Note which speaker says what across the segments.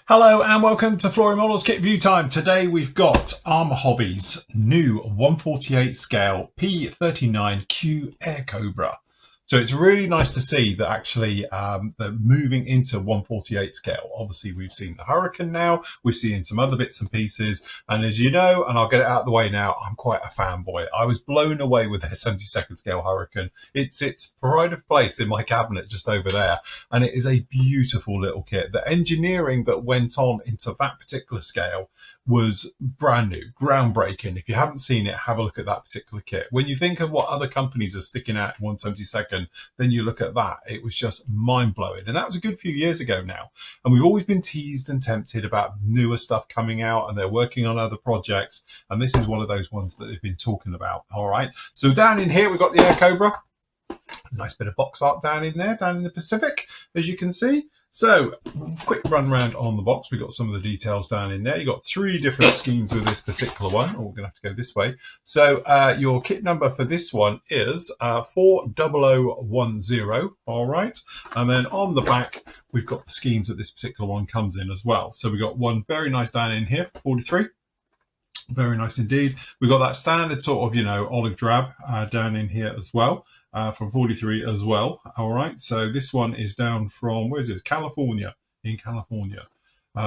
Speaker 1: Hello and welcome to Flooring Models Kit View Time. Today we've got Arma Hobbies new 148 scale P-39Q Airacobra. So it's really nice to see that actually they're moving into 148 scale. Obviously we've seen the Hurricane now, we're seeing some other bits and pieces, and as you know, and I'll get it out of the way now, I'm quite a fanboy. I was blown away with their 72nd scale Hurricane. It sits pride of place in my cabinet just over there, and it is a beautiful little kit. The engineering that went on into that particular scale was brand new, groundbreaking. If you haven't seen it, have a look at that particular kit. When you think of what other companies are sticking out in 172nd, then you look at that, it was just mind-blowing. And that was a good few years ago now. And we've always been teased and tempted about newer stuff coming out, and they're working on other projects. And this is one of those ones that they've been talking about. All right. So down in here, we've got the Airacobra. Nice bit of box art down in there, down in the Pacific, as you can see. So, quick run round on the box. We've got some of the details down in there. You've got 3 different schemes with this particular one. Oh, we're going to have to go this way. So, your kit number for this one is 40010. All right. And then on the back, we've got the schemes that this particular one comes in as well. So, we've got one very nice down in here, 43. Very nice indeed. We've got that standard sort of, olive drab down in here as well. From 43 as well. All right, so this one is down from, where is it? California, in California.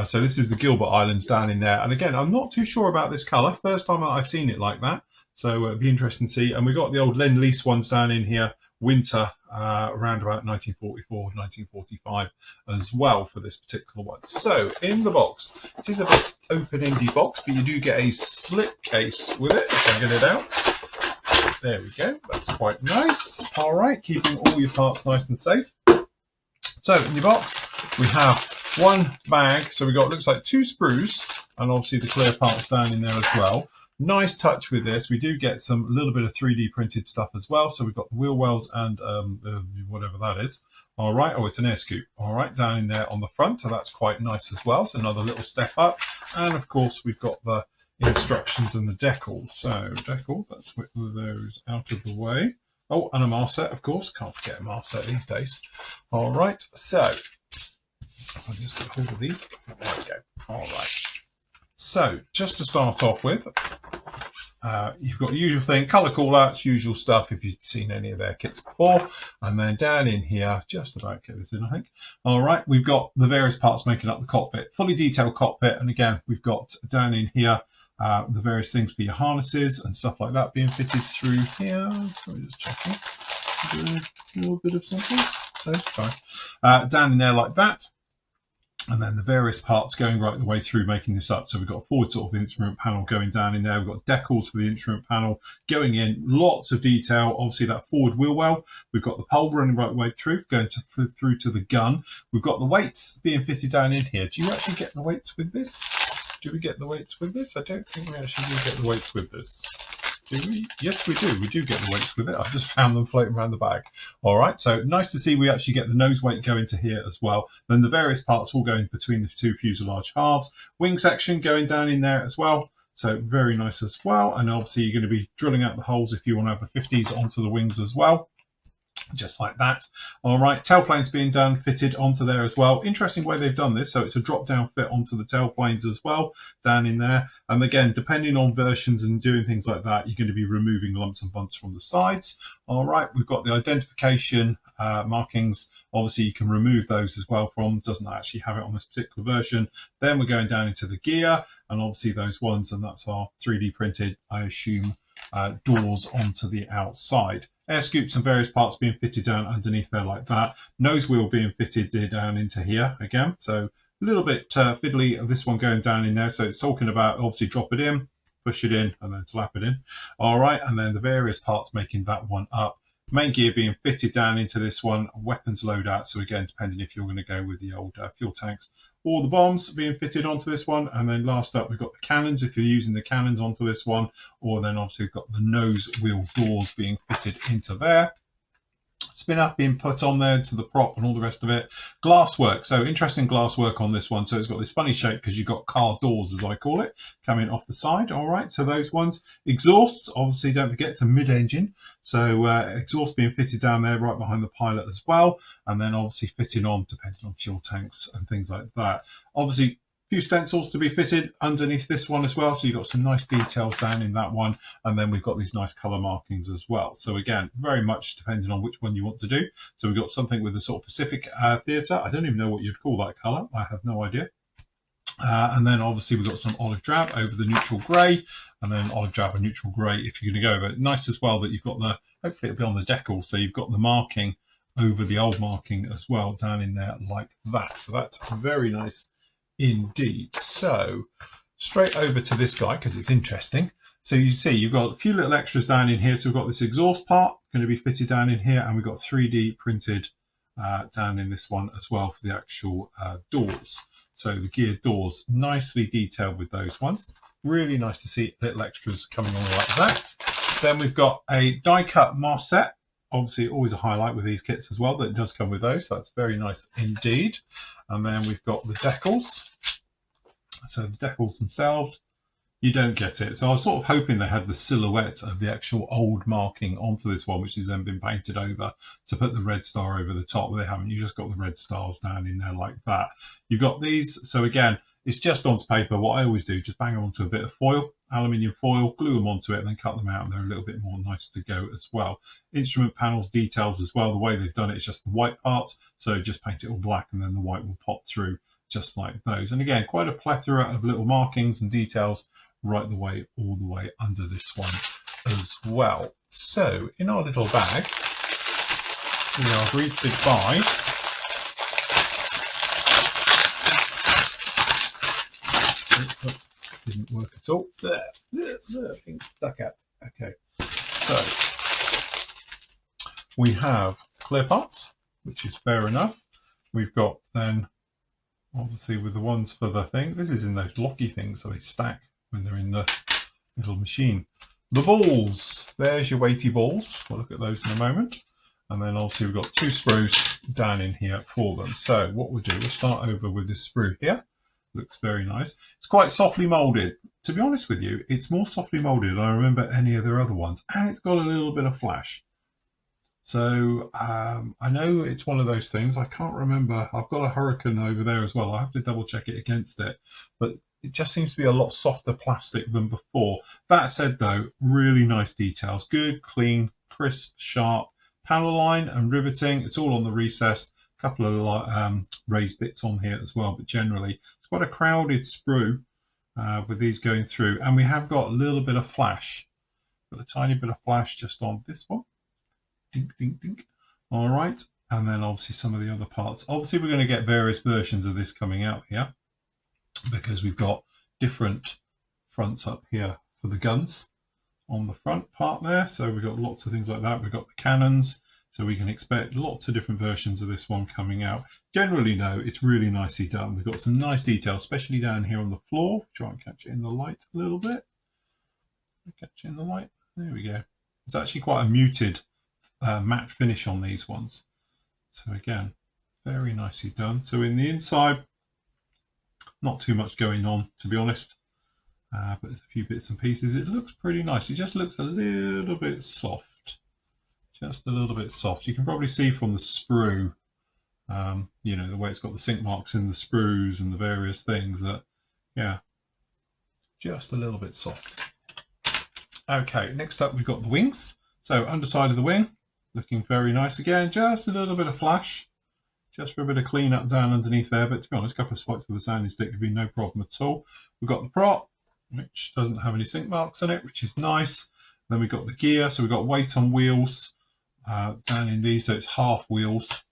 Speaker 1: So this is the Gilbert Islands down in there. And again, I'm not too sure about this color. First time I've seen it like that. So it'd be interesting to see. And we've got the old Lend-Lease ones down in here, winter, around about 1944, 1945 as well for this particular one. So in the box, it is a bit open-ended box, but you do get a slip case with it, if I get it out. There we go, that's quite nice. All right, keeping all your parts nice and safe. So in your box, we have one bag. So we've got, looks like 2 sprues, and obviously the clear parts down in there as well. Nice touch with this. We do get some little bit of 3D printed stuff as well. So we've got the wheel wells and whatever that is. All right, oh, it's an air scoop. All right, down in there on the front. So that's quite nice as well. So another little step up. And of course, we've got the instructions and the decals. So decals, let's whip those out of the way. Oh, and a marset, of course. Can't forget a marset these days. All right, so I'll just get hold of these. There we go. All right. So just to start off with, you've got the usual thing, color callouts, usual stuff if you've seen any of their kits before. And then down in here, just about get this in, I think. All right, we've got the various parts making up the cockpit, fully detailed cockpit. And again, we've got down in here the various things for your harnesses and stuff like that being fitted through here. Sorry, just checking. A little bit of something. So, sorry. Down in there like that. And then the various parts going right the way through making this up. So we've got a forward sort of instrument panel going down in there. We've got decals for the instrument panel going in. Lots of detail. Obviously that forward wheel well. We've got the pole running right the way through, going through to the gun. We've got the weights being fitted down in here. Do you actually get the weights with this? Do we get the weights with this? I don't think we actually do get the weights with this. Do we? Yes, we do. We do get the weights with it. I've just found them floating around the bag. All right, so nice to see we actually get the nose weight going to here as well. Then the various parts all going between the 2 fuselage halves. Wing section going down in there as well. So very nice as well. And obviously you're going to be drilling out the holes if you want to have the 50s onto the wings as well. Just like that. All right, tailplanes being done, fitted onto there as well. Interesting way they've done this. So it's a drop-down fit onto the tailplanes as well, down in there. And again, depending on versions and doing things like that, you're going to be removing lumps and bumps from the sides. All right, we've got the identification markings. Obviously, you can remove those as well from, doesn't actually have it on this particular version. Then we're going down into the gear, and obviously those ones, and that's our 3D printed, I assume, doors onto the outside. Air scoops and various parts being fitted down underneath there like that. Nose wheel being fitted down into here again. So a little bit fiddly of this one going down in there. So it's talking about obviously drop it in, push it in, and then slap it in. All right, and then the various parts making that one up. Main gear being fitted down into this one, weapons loadout. So again, depending if you're going to go with the old fuel tanks or the bombs being fitted onto this one. And then last up, we've got the cannons, if you're using the cannons onto this one, or then obviously we've got the nose wheel doors being fitted into there. Spinner being put on there to the prop and all the rest of it. Glasswork, so interesting glasswork on this one. So it's got this funny shape because you've got car doors, as I call it, coming off the side. All right, so those ones. Exhausts, obviously don't forget it's a mid-engine. So exhaust being fitted down there right behind the pilot as well. And then obviously fitting on, depending on fuel tanks and things like that. Obviously few stencils to be fitted underneath this one as well. So you've got some nice details down in that one. And then we've got these nice colour markings as well. So again, very much depending on which one you want to do. So we've got something with the sort of Pacific Theatre. I don't even know what you'd call that colour. I have no idea. And then obviously we've got some olive drab over the neutral grey, and then olive drab and neutral grey if you're going to go. But nice as well that you've got the, hopefully it'll be on the decal, so you've got the marking over the old marking as well down in there like that. So that's very nice indeed. So straight over to this guy because it's interesting. So you see you've got a few little extras down in here. So we've got this exhaust part going to be fitted down in here, and we've got 3D printed down in this one as well for the actual doors. So the geared doors, nicely detailed with those ones. Really nice to see little extras coming on like that. Then we've got a die cut mask set. Obviously always a highlight with these kits as well, that it does come with those. So that's very nice indeed. And then we've got the decals. So the decals themselves, you don't get it. So I was sort of hoping they had the silhouette of the actual old marking onto this one, which has then been painted over to put the red star over the top. But they haven't. You just got the red stars down in there like that. You've got these. So again, it's just onto paper. What I always do, just bang onto a bit of foil, aluminium foil, glue them onto it, and then cut them out, and they're a little bit more nice to go as well. Instrument panels details as well. The way they've done it is just the white parts. So just paint it all black, and then the white will pop through just like those. And again, quite a plethora of little markings and details right the way, all the way under this one as well. So in our little bag, we are greeted by didn't work at all. There, thing stuck out. Okay, so we have clear parts, which is fair enough. We've got then, obviously, with the ones for the thing, this is in those locky things, so they stack when they're in the little machine. The balls, there's your weighty balls. We'll look at those in a moment. And then obviously we've got 2 sprues down in here for them. So what we'll do, we'll start over with this sprue here. Looks very nice. It's quite softly moulded. To be honest with you, it's more softly moulded than I remember any of their other ones. And it's got a little bit of flash. So I know it's one of those things. I can't remember. I've got a Hurricane over there as well. I have to double check it against it. But it just seems to be a lot softer plastic than before. That said though, really nice details. Good, clean, crisp, sharp. Panel line and riveting. It's all on the recessed. A couple of raised bits on here as well. But generally, it's quite a crowded sprue with these going through. And we have got a little bit of flash. Got a tiny bit of flash just on this one. Dink, dink, dink. All right. And then obviously some of the other parts. Obviously, we're going to get various versions of this coming out here because we've got different fronts up here for the guns on the front part there. So we've got lots of things like that. We've got the cannons. So we can expect lots of different versions of this one coming out. Generally, no, it's really nicely done. We've got some nice details, especially down here on the floor. Try and catch it in the light a little bit. Catch it in the light. There we go. It's actually quite a muted matte finish on these ones. So again, very nicely done. So in the inside, not too much going on, to be honest. But there's a few bits and pieces. It looks pretty nice. It just looks a little bit soft. Just a little bit soft. You can probably see from the sprue, you know, the way it's got the sink marks in the sprues and the various things that, yeah, just a little bit soft. Okay, next up we've got the wings. So underside of the wing, looking very nice again. Just a little bit of flash, just for a bit of clean up down underneath there. But to be honest, a couple of swipes with the sanding stick would be no problem at all. We've got the prop, which doesn't have any sink marks on it, which is nice. Then we've got the gear, so we've got weight on wheels down in these, so it's half wheels.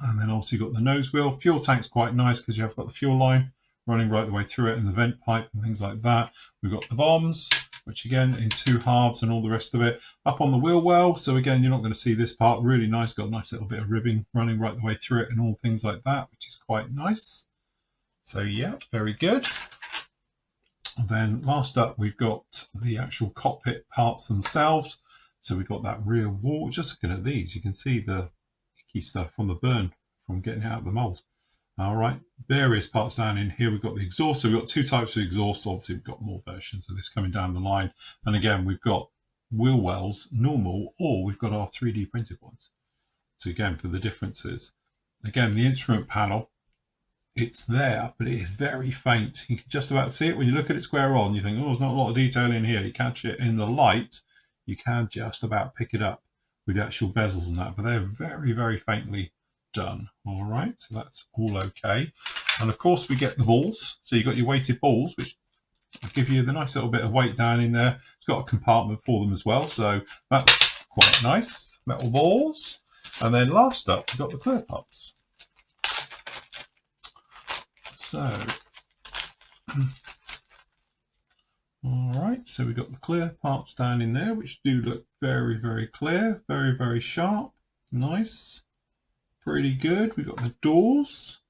Speaker 1: And then also you've got the nose wheel. Fuel tank's quite nice because you have got the fuel line running right the way through it and the vent pipe and things like that. We've got the bombs, which again in 2 halves and all the rest of it. Up on the wheel well, so again you're not going to see this part. Really nice, got a nice little bit of ribbing running right the way through it and all things like that, which is quite nice. So yeah, very good. And then last up we've got the actual cockpit parts themselves. So we've got that rear wall. Just looking at these, you can see the icky stuff from the burn from getting it out of the mold. All right, various parts down in here. We've got the exhaust. So we've got 2 types of exhaust. Obviously, we've got more versions of this coming down the line. And again, we've got wheel wells, normal, or we've got our 3D printed ones. So again, for the differences. Again, the instrument panel it's there, but it is very faint. You can just about see it when you look at it square on. You think, oh, there's not a lot of detail in here. You catch it in the light, you can just about pick it up with the actual bezels and that, but they're very, very faintly done. All right, so that's all okay. And of course, we get the balls. So you've got your weighted balls, which give you the nice little bit of weight down in there. It's got a compartment for them as well, so that's quite nice. Metal balls. And then last up, we've got the clear parts. So, all right, so we've got the clear parts down in there, which do look very, very clear, very, very sharp, nice, pretty good. We've got the doors.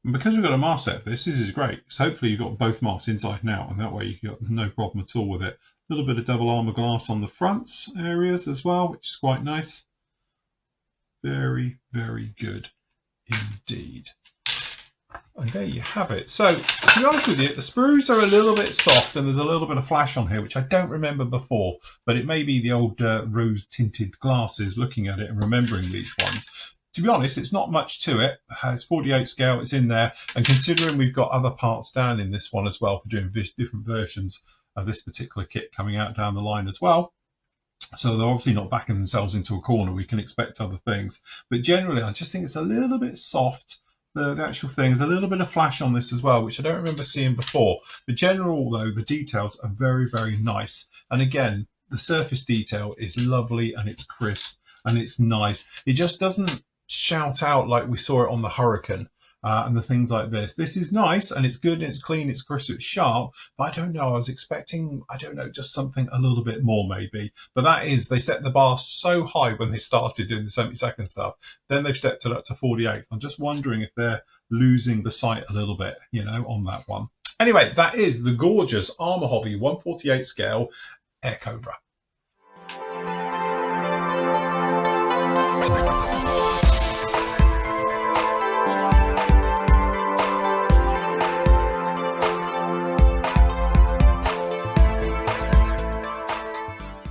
Speaker 1: And because we've got a mast set for this is great. So hopefully you've got both masts inside and out, and that way you've got no problem at all with it. A little bit of double armor glass on the fronts areas as well, which is quite nice. Very, very good indeed. And there you have it. So, to be honest with you, the sprues are a little bit soft and there's a little bit of flash on here, which I don't remember before, but it may be the old rose-tinted glasses looking at it and remembering these ones. To be honest, it's not much to it. It's 48 scale, it's in there, and considering we've got other parts down in this one as well for doing different versions of this particular kit coming out down the line as well, so they're obviously not backing themselves into a corner. We can expect other things, but generally I just think it's a little bit soft. The actual thing is a little bit of flash on this as well, which I don't remember seeing before. The general, though, the details are very, very nice. And again, the surface detail is lovely and it's crisp and it's nice. It just doesn't shout out like we saw it on the Hurricane and the things like this. This is nice and it's good and it's clean, it's crisp, it's sharp, but I don't know, I was expecting, I don't know, just something a little bit more maybe. But that is, they set the bar so high when they started doing the 70-second stuff, then they've stepped it up to 48. I'm just wondering if they're losing the sight a little bit, you know, on that one. Anyway, that is the gorgeous Arma Hobby 148 scale Airacobra.